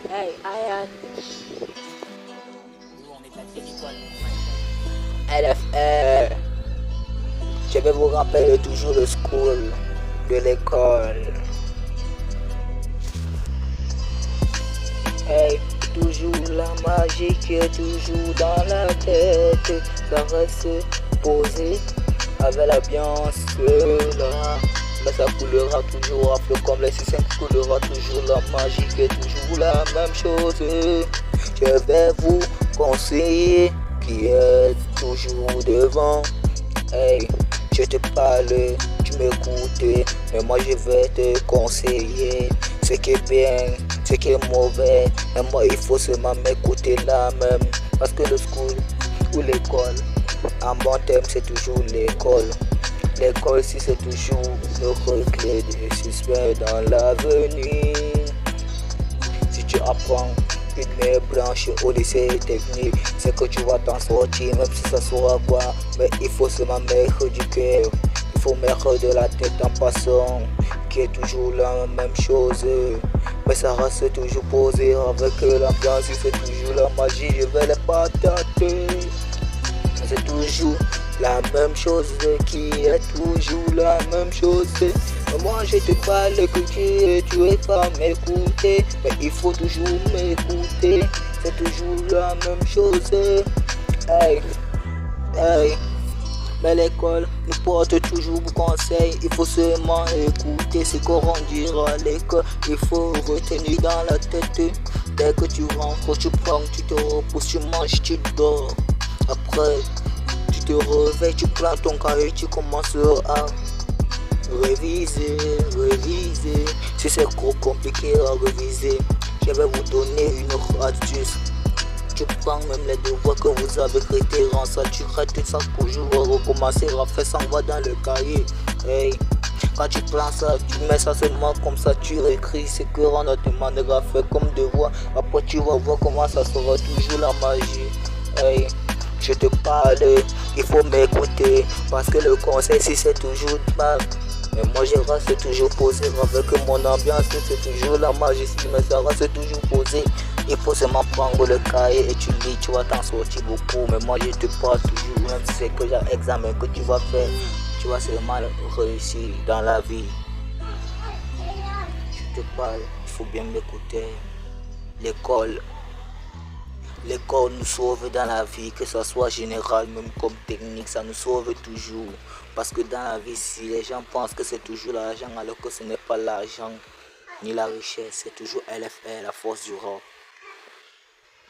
Hey, Ayan. On est à l'école. LFR. Je vais vous rappeler toujours le school de l'école. Hey, toujours la magie qui est toujours dans la tête. Ça reste posé avec l'ambiance là. Mais ça coulera toujours un peu comme les systèmes coulera toujours la magie qui est toujours la même chose. Je vais vous conseiller qui est toujours devant. Hey, je te parle, tu m'écoutes, mais moi je vais te conseiller ce qui est bien, ce qui est mauvais. Et moi il faut seulement m'écouter là même, parce que le school ou l'école, en bon terme c'est toujours l'école. L'école si c'est toujours notre clé de succès dans l'avenir. Si tu apprends une branche au lycée technique, c'est que tu vas t'en sortir, même si ça sera quoi. Mais il faut seulement mettre du cœur, il faut mettre de la tête en passant, qui est toujours la même chose. Mais ça reste toujours posé avec l'ambiance, c'est toujours la magie, je vais les patater. C'est toujours la même chose qui est toujours la même chose. Moi je te parle que tu es pas m'écouter, mais il faut toujours m'écouter. C'est toujours la même chose. Hey, hey. Mais l'école nous porte toujours vos conseils. Il faut seulement écouter ce qu'on dira à l'école. Il faut retenir dans la tête. Dès que tu rentres, tu prends, tu te reposes, tu manges, tu dors. Après, tu te réveilles, tu prends ton cahier, tu commences à réviser. Si c'est trop compliqué à réviser, je vais vous donner une astuce. Tu prends même les devoirs que vous avez créés en salle, tu rates ça pour jouer, recommencer à faire ça, va dans le cahier. Hey. Quand tu prends ça, tu mets ça seulement comme ça, tu réécris ce que on te demandera à faire comme devoir. Après tu vas voir comment ça sera toujours la magie. Hey. Je te parle, il faut m'écouter, parce que le conseil si c'est toujours mal. Mais moi je reste toujours posé avec mon ambiance, c'est toujours la magie, mais ça reste toujours posé. Il faut seulement prendre le cahier et tu lis, tu vas t'en sortir beaucoup. Mais moi je te parle toujours, même si c'est que j'ai l'examen que tu vas faire, tu vas seulement réussir dans la vie. Je te parle, il faut bien m'écouter. L'école nous sauve dans la vie, que ce soit général, même comme technique, ça nous sauve toujours. Parce que dans la vie, si les gens pensent que c'est toujours l'argent, alors que ce n'est pas l'argent ni la richesse, c'est toujours LFR, la force du rap.